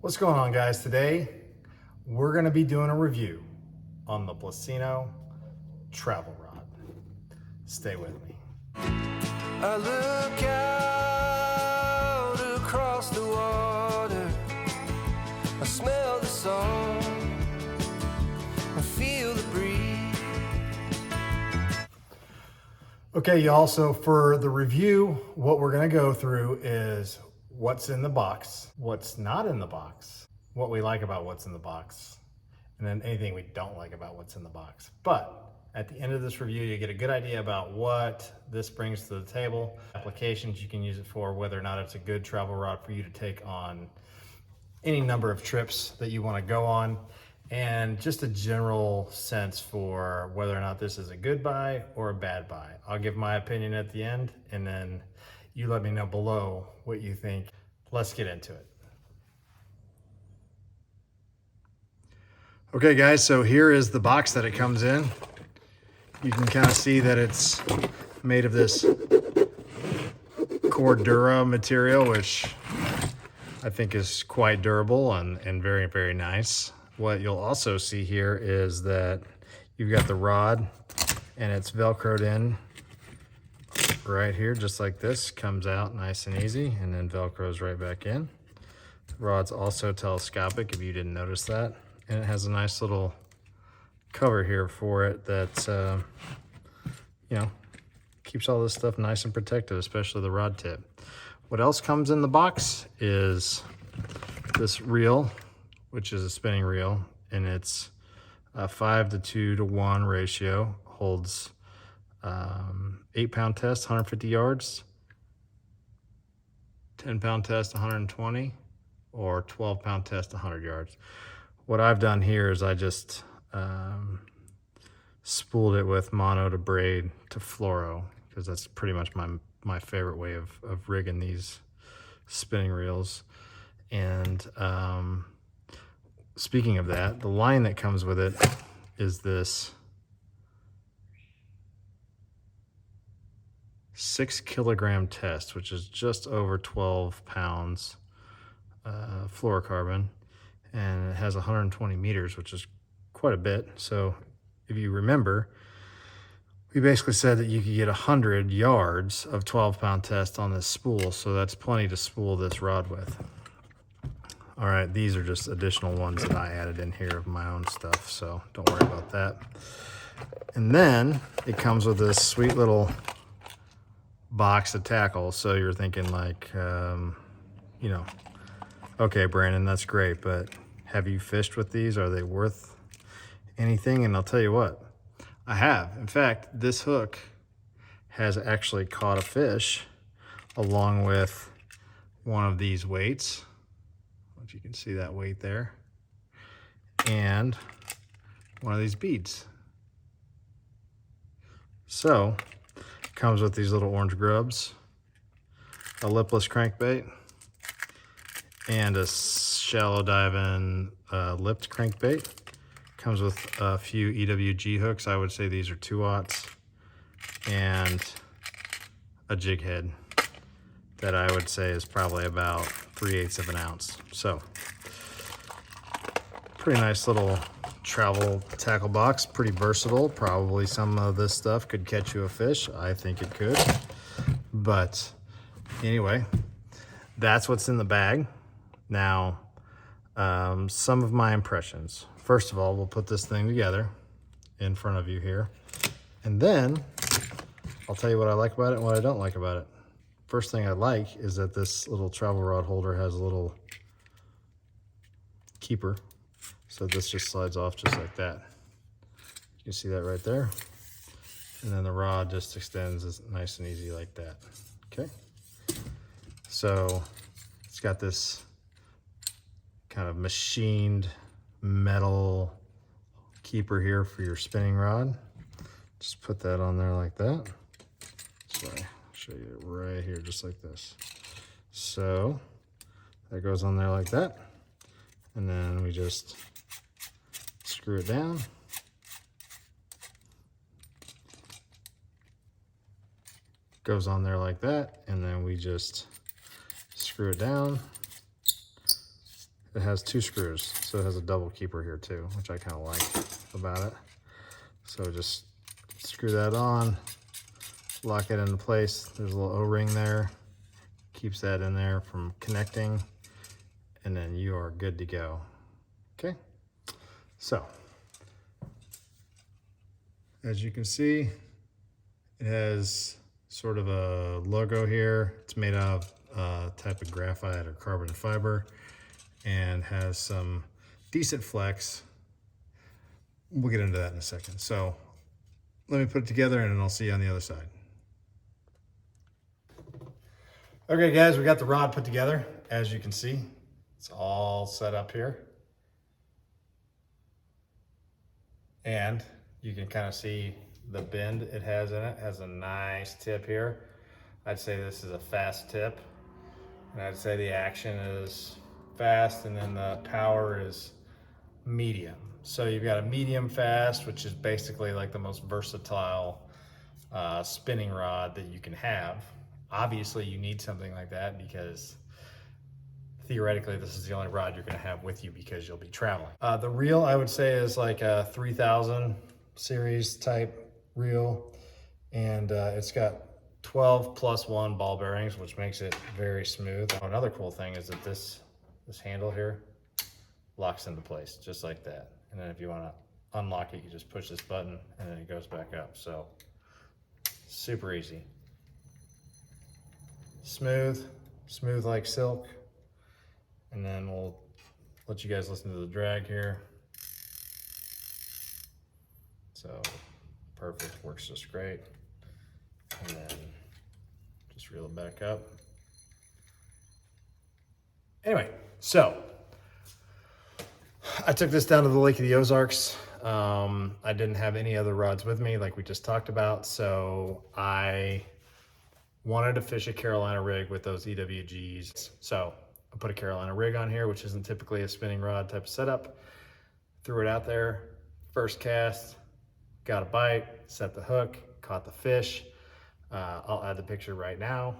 What's going on, guys? Today we're going to be doing a review on the Plusinno travel rod. Stay with me. I look out across the water, I smell the song, I feel the breeze. Okay, y'all, so for the review, what we're going to go through is what's in the box, what's not in the box, what we like about what's in the box, and then anything we don't like about what's in the box. But at the end of this review, you get a good idea about what this brings to the table, applications you can use it for, whether or not it's a good travel rod for you to take on any number of trips that you want to go on, and just a general sense for whether or not this is a good buy or a bad buy. I'll give my opinion at the end, and then you let me know below what you think. Let's get into it. Okay, guys, so here is the box that it comes in. You can kind of see that it's made of this Cordura material, which I think is quite durable and very, very nice. What you'll also see here is that you've got the rod and it's Velcroed in right here, just like this. Comes out nice and easy and then Velcros right back in. The rod's also telescopic, if you didn't notice that. And it has a nice little cover here for it that, you know, keeps all this stuff nice and protected, especially the rod tip. What else comes in the box is this reel, which is a spinning reel, and it's a 5-to-2-to-1 ratio. Holds 8-pound test, 150 yards, 10-pound test, 120, or 12-pound test, 100 yards. What I've done here is I just spooled it with mono to braid to fluoro, because that's pretty much my favorite way of rigging these spinning reels. And speaking of that, the line that comes with it is this 6-kilogram test, which is just over 12 pounds fluorocarbon, and it has 120 meters, which is quite a bit. So if you remember, we basically said that you could get 100 yards of 12-pound test on this spool, so that's plenty to spool this rod with. All right, these are just additional ones that I added in here of my own stuff, so don't worry about that. And then it comes with this sweet little box of tackle. So you're thinking like, you know, okay, Brandon, that's great, but have you fished with these? Are they worth anything? And I'll tell you what, I have. In fact, this hook has actually caught a fish along with one of these weights. If you can see that weight there, and one of these beads. So it comes with these little orange grubs, a lipless crankbait, and a shallow diving lipped crankbait. Comes with a few EWG hooks. I would say these are 2/0, and a jig head that I would say is probably about 3/8 of an ounce. So pretty nice little travel tackle box, pretty versatile. Probably some of this stuff could catch you a fish. I think it could. But anyway, that's what's in the bag. Now, some of my impressions. First of all, we'll put this thing together in front of you here. And then I'll tell you what I like about it and what I don't like about it. First thing I like is that this little travel rod holder has a little keeper. So this just slides off just like that. You can see that right there. And then the rod just extends nice and easy like that. Okay. So it's got this kind of machined metal keeper here for your spinning rod. Just put that on there like that. Sorry, I'll show you it right here, just like this. So that goes on there like that. And then we just screw it down. Goes on there like that. And then we just screw it down. it has 2 screws, so it has a double keeper here too, which I kind of like about it. So just screw that on, lock it into place. There's a little O-ring there, keeps that in there from connecting, and then you are good to go. Okay, so as you can see, it has sort of a logo here. It's made out of a type of graphite or carbon fiber and has some decent flex. We'll get into that in a second. So let me put it together and then I'll see you on the other side. Okay guys, we got the rod put together. As you can see, it's all set up here. And you can kind of see the bend it has in it. It has a nice tip here. I'd say this is a fast tip. And I'd say the action is fast and then the power is medium. So you've got a medium fast, which is basically like the most versatile spinning rod that you can have. Obviously you need something like that because theoretically this is the only rod you're going to have with you because you'll be traveling. The reel I would say is like a 3000 series type reel, and it's got 12+1 ball bearings, which makes it very smooth. Another cool thing is that this handle here locks into place just like that. And then if you want to unlock it, you just push this button and then it goes back up. So super easy. Smooth like silk. And then we'll let you guys listen to the drag here. So perfect, works just great. And then just reel it back up. Anyway, so I took this down to the Lake of the Ozarks. I didn't have any other rods with me like we just talked about. So I wanted to fish a Carolina rig with those EWGs. So I put a Carolina rig on here, which isn't typically a spinning rod type of setup. Threw it out there, first cast, got a bite, set the hook, caught the fish. I'll add the picture right now.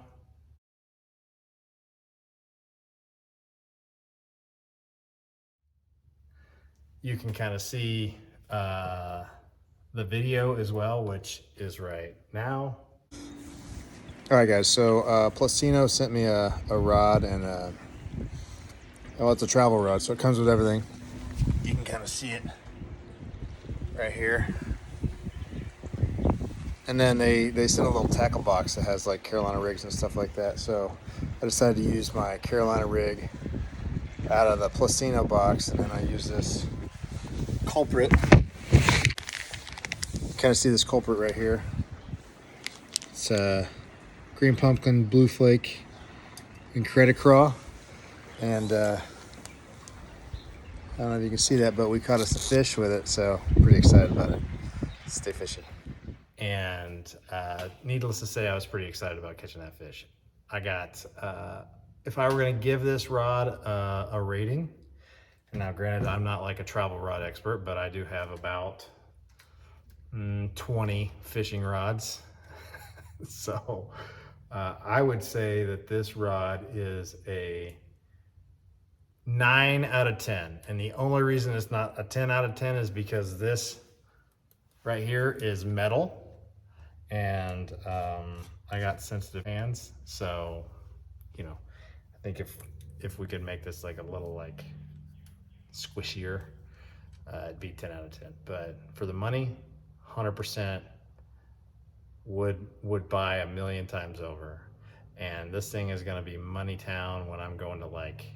You can kind of see the video as well, which is right now. All right, guys, so Plusinno sent me a rod and well, it's a travel rod, so it comes with everything. You can kind of see it right here. And then they sent a little tackle box that has like Carolina rigs and stuff like that. So I decided to use my Carolina rig out of the Plusinno box, and then I use this culprit. Kind of see this culprit right here. It's green pumpkin, blue flake, and credit craw. And I don't know if you can see that, but we caught us a fish with it, so I'm pretty excited about it. Stay fishing. And needless to say, I was pretty excited about catching that fish. I got, if I were gonna give this rod a rating, and now granted, I'm not like a travel rod expert, but I do have about 20 fishing rods. So I would say that this rod is a 9 out of 10. And the only reason it's not a 10 out of 10 is because this right here is metal. And I got sensitive hands, so you know, I think if we could make this like a little like squishier, it'd be 10 out of 10. But for the money, 100% would buy a million times over. And this thing is gonna be money town when I'm going to, like,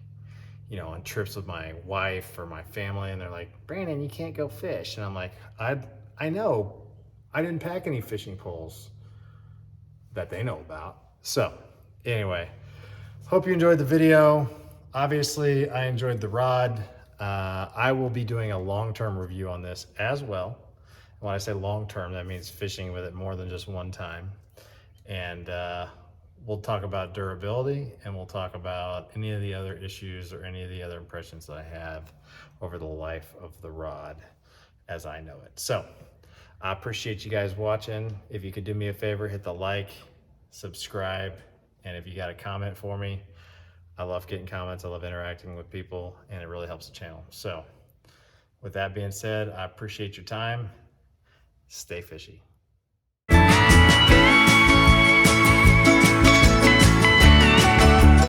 you know, on trips with my wife or my family, and they're like, Brandon, you can't go fish. And I'm like, I know. I didn't pack any fishing poles that they know about. So anyway, hope you enjoyed the video. Obviously, I enjoyed the rod. I will be doing a long-term review on this as well. When I say long-term, that means fishing with it more than just one time. And we'll talk about durability, and we'll talk about any of the other issues or any of the other impressions that I have over the life of the rod as I know it. So I appreciate you guys watching. If you could do me a favor, hit the like, subscribe, and if you got a comment for me, I love getting comments. I love interacting with people, and it really helps the channel. So with that being said, I appreciate your time. Stay fishy.